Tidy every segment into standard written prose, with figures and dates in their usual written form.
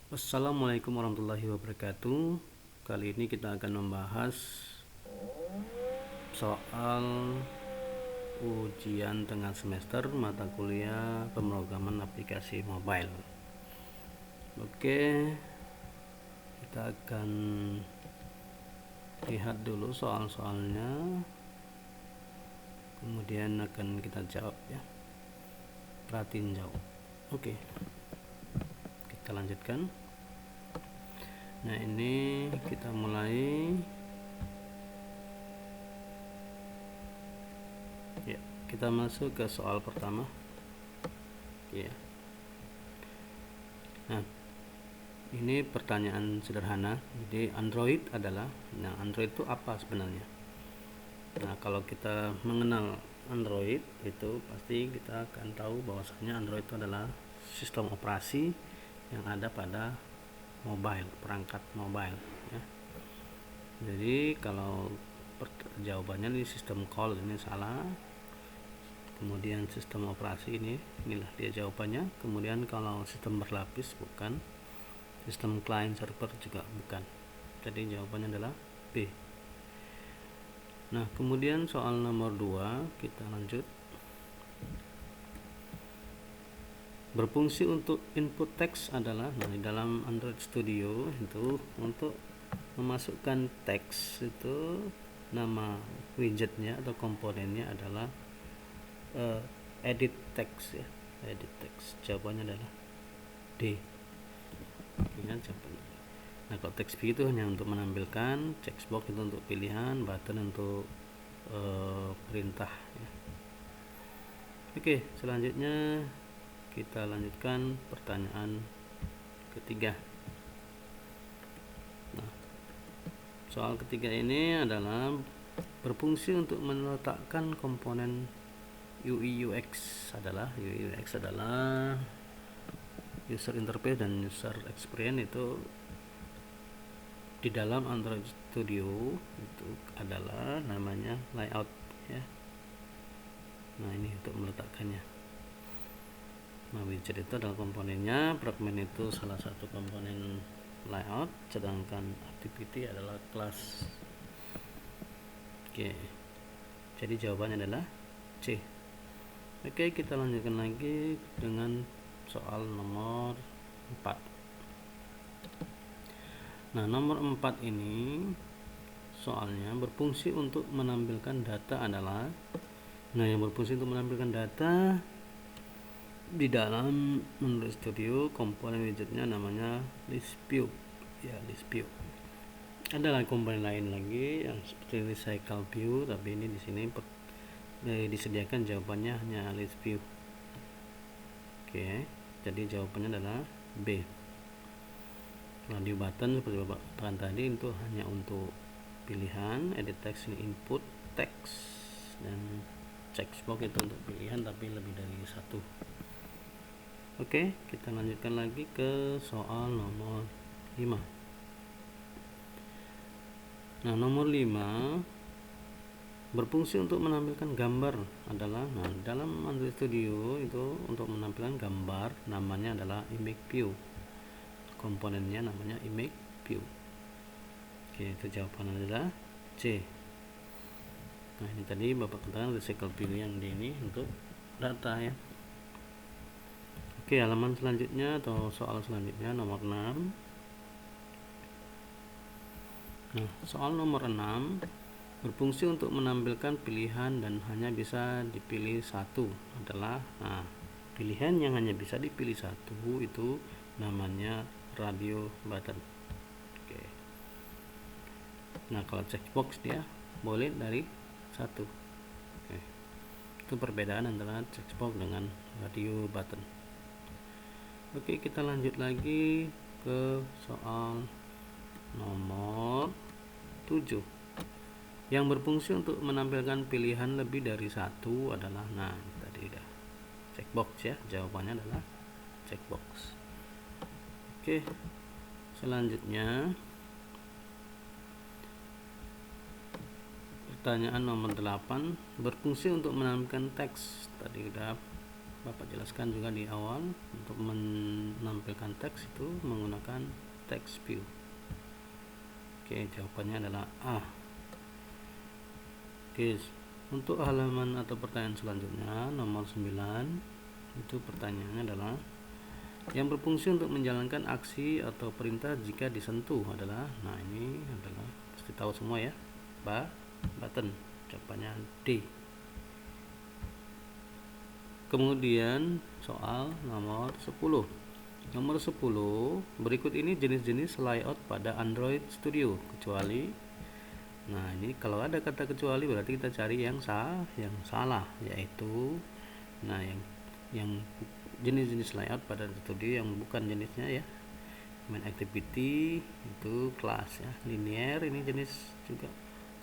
Assalamualaikum warahmatullahi wabarakatuh. Kali ini kita akan membahas soal ujian tengah semester mata kuliah pemrograman aplikasi mobile. Oke, kita akan lihat dulu soal-soalnya, kemudian akan kita jawab ya. Perhatiin jawab. Oke, kita lanjutkan. Nah, ini kita mulai. Ya, kita masuk ke soal pertama. Ya. Nah, ini pertanyaan sederhana. Jadi Android itu apa sebenarnya? Nah, kalau kita mengenal Android itu pasti kita akan tahu bahwasanya Android itu adalah sistem operasi yang ada pada mobile, perangkat mobile ya. Jadi kalau jawabannya ini sistem call, ini salah. Kemudian sistem operasi inilah dia jawabannya. Kemudian kalau sistem berlapis bukan, sistem client server juga bukan. Jadi jawabannya adalah B. Nah, kemudian soal nomor 2 kita lanjut. Berfungsi untuk input teks adalah, di dalam Android Studio itu untuk memasukkan teks itu nama widgetnya atau komponennya adalah edit text ya, edit text. Jawabannya adalah D. Ingat jawabannya. Nah, kalau text view itu hanya untuk menampilkan, checkbox itu untuk pilihan, button untuk perintah ya. Oke, selanjutnya kita lanjutkan pertanyaan ketiga. Nah, soal ketiga ini adalah berfungsi untuk meletakkan komponen UI UX adalah user interface dan user experience itu di dalam Android Studio itu adalah namanya layout ya. Nah, ini untuk meletakkannya. Nah, widget itu adalah komponennya, fragment itu salah satu komponen layout, sedangkan activity adalah kelas. Oke, jadi jawabannya adalah C. Oke, kita lanjutkan lagi dengan soal nomor 4. Nah, nomor 4 ini soalnya berfungsi untuk menampilkan data adalah, yang berfungsi untuk menampilkan data di dalam Android Studio, komponen widgetnya namanya list view ya, list view. Ada komponen lain lagi yang seperti recycle view, tapi ini di sini disediakan jawabannya hanya list view. Oke, jadi jawabannya adalah B. Radio button seperti Bapak katakan tadi itu hanya untuk pilihan, edit text ini input text, dan checkbox itu untuk pilihan tapi lebih dari satu. Oke, kita lanjutkan lagi ke soal nomor 5. Nah, nomor 5 berfungsi untuk menampilkan gambar adalah, dalam Android Studio itu untuk menampilkan gambar namanya adalah image view. Komponennya namanya image view. Oke, itu jawabannya adalah C. Nah, ini tadi Bapak katakan recycle view yang di ini untuk data ya. Oke, halaman selanjutnya atau soal selanjutnya nomor 6. Nah, soal nomor 6 berfungsi untuk menampilkan pilihan dan hanya bisa dipilih satu adalah, pilihan yang hanya bisa dipilih satu itu namanya radio button. Oke. Nah, kalau checkbox dia boleh dari satu. Oke. Itu perbedaan antara checkbox dengan radio button. Oke, kita lanjut lagi ke soal nomor 7. Yang berfungsi untuk menampilkan pilihan lebih dari satu adalah, tadi udah checkbox ya, jawabannya adalah checkbox. Oke, selanjutnya pertanyaan nomor 8 berfungsi untuk menampilkan teks, tadi udah Bapak jelaskan juga di awal, untuk menampilkan teks itu menggunakan text view. Oke, jawabannya adalah A. Oke, untuk halaman atau pertanyaan selanjutnya nomor 9, itu pertanyaannya adalah yang berfungsi untuk menjalankan aksi atau perintah jika disentuh adalah, nah ini adalah pasti tahu semua ya, button. Jawabannya D. Kemudian soal nomor 10. Nomor 10, berikut ini jenis-jenis layout pada Android Studio kecuali. Nah, ini kalau ada kata kecuali berarti kita cari yang salah, yaitu nah yang jenis-jenis layout pada Studio yang bukan jenisnya ya. Main activity itu kelas ya, linear ini jenis juga,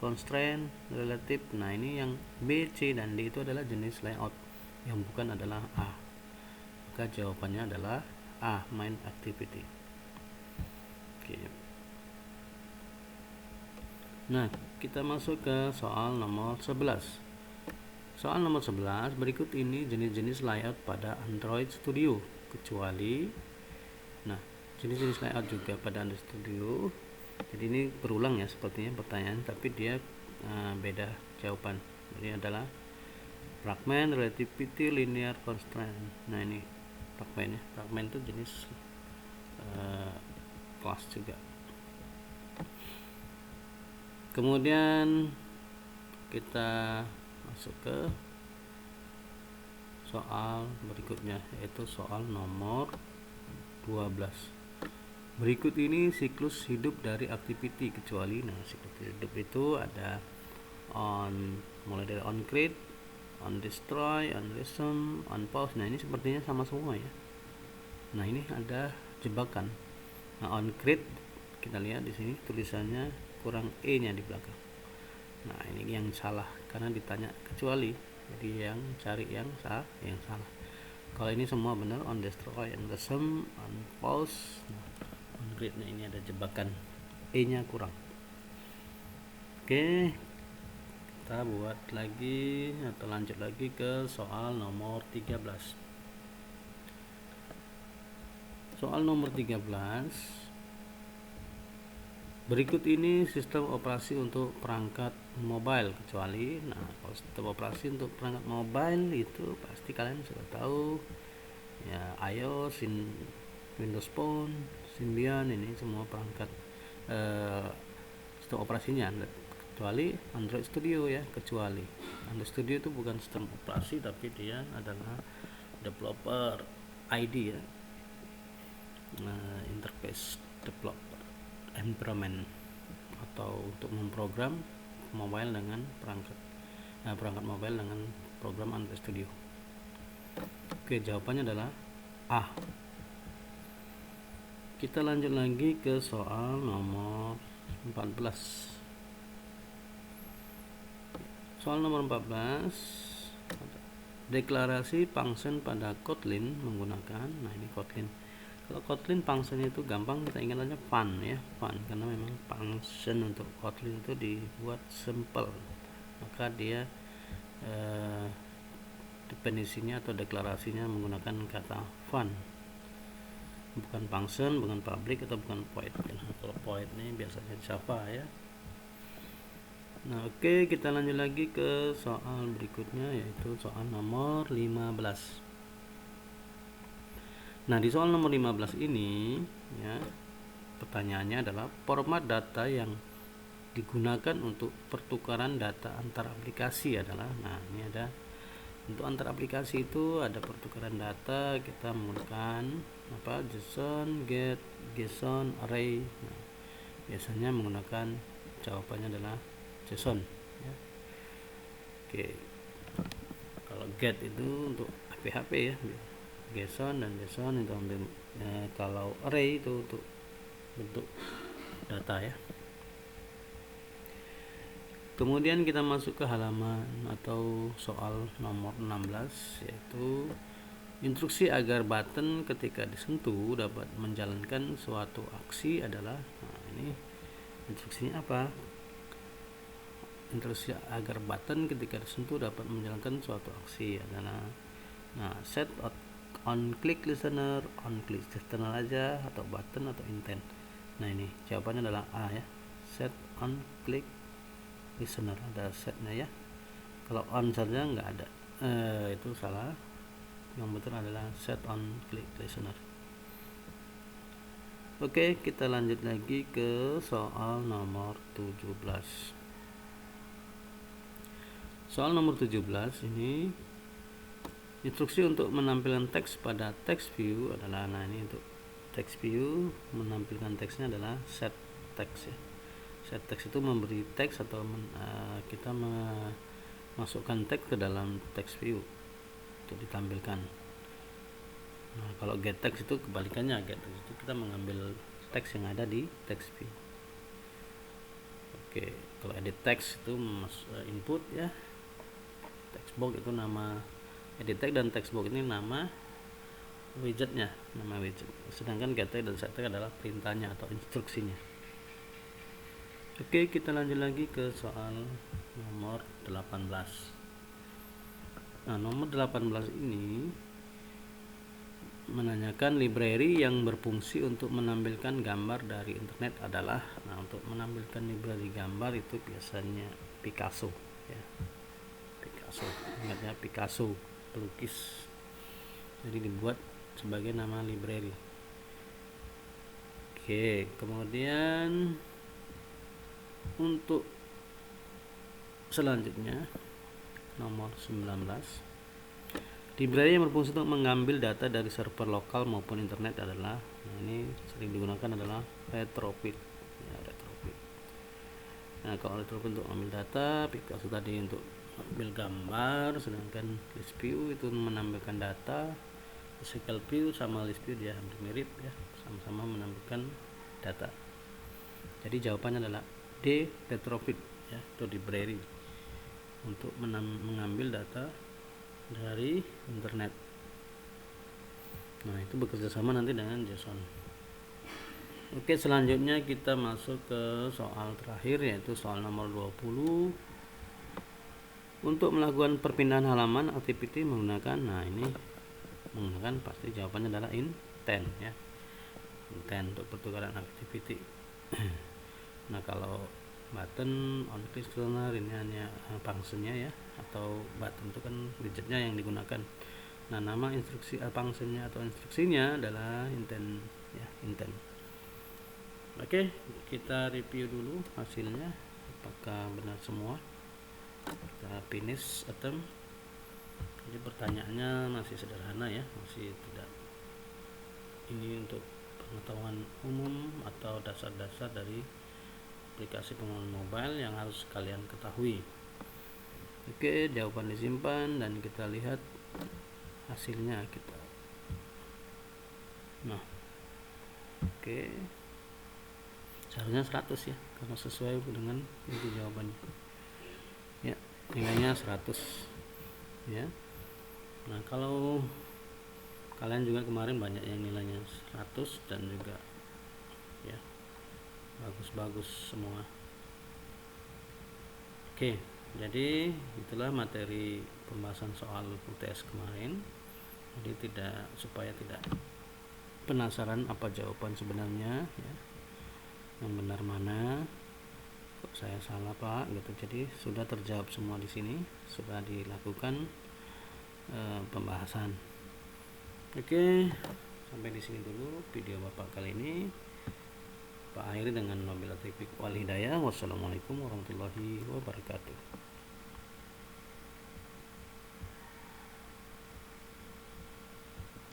constraint, relative. Nah, ini yang B, C dan D itu adalah jenis layout, yang bukan adalah A. Maka jawabannya adalah A, main activity. Oke. Nah, kita masuk ke soal nomor 11. Soal nomor 11, berikut ini jenis-jenis layout pada Android Studio kecuali. Nah, jenis-jenis layout juga pada Android Studio. Jadi ini berulang ya sepertinya pertanyaan, tapi dia beda jawaban. Ini adalah fragment, relativity, linear, constraint. Nah, ini fragment ya. Fragment itu jenis kelas juga. Kemudian kita masuk ke soal berikutnya, yaitu soal nomor 12. Berikut ini siklus hidup dari activity kecuali. Nah, siklus hidup itu ada mulai dari on create, on destroy, on resume, on pause. Nah, ini sepertinya sama semua ya. Nah, ini ada jebakan. Nah, on create kita lihat di sini tulisannya kurang E-nya di belakang. Nah, ini yang salah karena ditanya kecuali. Jadi yang cari yang salah. Kalau ini semua benar, on destroy, on resume, on pause. Nah, on create-nya ini ada jebakan, E-nya kurang. Oke, kita buat lagi atau lanjut lagi ke soal nomor 13. Soal nomor 13, berikut ini sistem operasi untuk perangkat mobile kecuali. Nah, kalau sistem operasi untuk perangkat mobile itu pasti kalian sudah tahu ya, iOS, Windows Phone, Symbian, ini semua perangkat sistem operasinya, kecuali Android Studio ya. Kecuali Android Studio itu bukan sistem operasi, tapi dia adalah developer ID ya, interface developer environment, atau untuk memprogram mobile dengan perangkat mobile dengan program Android Studio. Oke, jawabannya adalah A. Kita lanjut lagi ke soal nomor 14. Soal nomor 14, deklarasi function pada Kotlin menggunakan. Nah, ini Kotlin. Kalau Kotlin function itu gampang, kita ingat aja fun ya, fun, karena memang function untuk Kotlin itu dibuat simple, maka dia definisinya atau deklarasinya menggunakan kata fun, bukan function, bukan public, atau bukan void. Kalau void ini biasanya Java ya. Nah, oke, kita lanjut lagi ke soal berikutnya, yaitu soal nomor 15. Nah, di soal nomor 15 ini ya, pertanyaannya adalah format data yang digunakan untuk pertukaran data antar aplikasi adalah. Nah, ini ada untuk antar aplikasi itu ada pertukaran data, kita menggunakan JSON, get, JSON, array. Nah, biasanya menggunakan, jawabannya adalah JSON ya. Oke, kalau get itu untuk PHP ya, JSON dan JSON itu untuk kalau array itu untuk bentuk data ya. Kemudian kita masuk ke halaman atau soal nomor 16, yaitu instruksi agar button ketika disentuh dapat menjalankan suatu aksi adalah. Nah, ini instruksinya apa? Instruksi agar button ketika disentuh dapat menjalankan suatu aksi adalah Nah, set on click listener aja, atau button, atau intent. Nah, ini jawabannya adalah A ya, set on click listener, ada setnya ya. Kalau on saja nggak ada, itu salah. Yang betul adalah set on click listener. Oke, kita lanjut lagi ke soal nomor 17. Soal nomor 17 ini, instruksi untuk menampilkan teks pada text view adalah, nah ini untuk text view, menampilkan teksnya adalah set text ya. Set text itu memberi teks atau kita memasukkan teks ke dalam text view untuk ditampilkan. Nah, kalau get text itu kebalikannya, get text itu kita mengambil teks yang ada di text view. Oke, kalau edit text itu input ya, text box itu nama edit text, dan text box ini nama widgetnya, nama widget. Sedangkan get text dan set text adalah perintahnya atau instruksinya. Oke, kita lanjut lagi ke soal nomor 18. Nah, nomor 18 ini menanyakan library yang berfungsi untuk menampilkan gambar dari internet adalah, nah untuk menampilkan library gambar itu biasanya Picasso ya. Picasso, ingatnya Picasso, pelukis, jadi dibuat sebagai nama library. Oke, kemudian untuk selanjutnya nomor 19, library yang berfungsi untuk mengambil data dari server lokal maupun internet adalah, nah ini sering digunakan adalah retrofit ya, retrofit. Nah, kalau retrofit untuk ambil data, Picasso tadi untuk ambil gambar, sedangkan list view itu menampilkan data. SQL view sama list view dia hampir mirip ya, sama-sama menampilkan data. Jadi jawabannya adalah D, retrofit ya, atau library untuk mengambil data dari internet. Nah, itu bekerja sama nanti dengan JSON. Oke, selanjutnya kita masuk ke soal terakhir, yaitu soal nomor 20. Untuk melakukan perpindahan halaman activity menggunakan, nah ini menggunakan, pasti jawabannya adalah intent ya, intent untuk pertukaran activity. Nah, kalau button on click listener ini hanya functionnya ya, atau button itu kan widgetnya yang digunakan. Nah, nama instruksi functionnya atau instruksinya adalah intent ya, intent. Oke, kita review dulu hasilnya apakah benar semua. Kita finish attempt. Jadi pertanyaannya masih sederhana ya, masih tidak, ini untuk pengetahuan umum atau dasar-dasar dari aplikasi pengguna mobile yang harus kalian ketahui. Oke, jawaban disimpan dan kita lihat hasilnya kita. Nah, oke, seharusnya 100 ya, karena sesuai dengan inti jawabannya ya, nilainya 100 ya. Nah, kalau kalian juga kemarin banyak yang nilainya 100 dan juga ya bagus-bagus semua. Oke, jadi itulah materi pembahasan soal UTS kemarin. Jadi supaya tidak penasaran apa jawaban sebenarnya ya, yang benar mana, kok saya salah Pak gitu. Jadi sudah terjawab semua di sini, sudah dilakukan pembahasan. Oke, sampai di sini dulu video Bapak kali ini. Pak akhiri dengan wabillahi taufiq wal hidayah. Wassalamualaikum warahmatullahi wabarakatuh.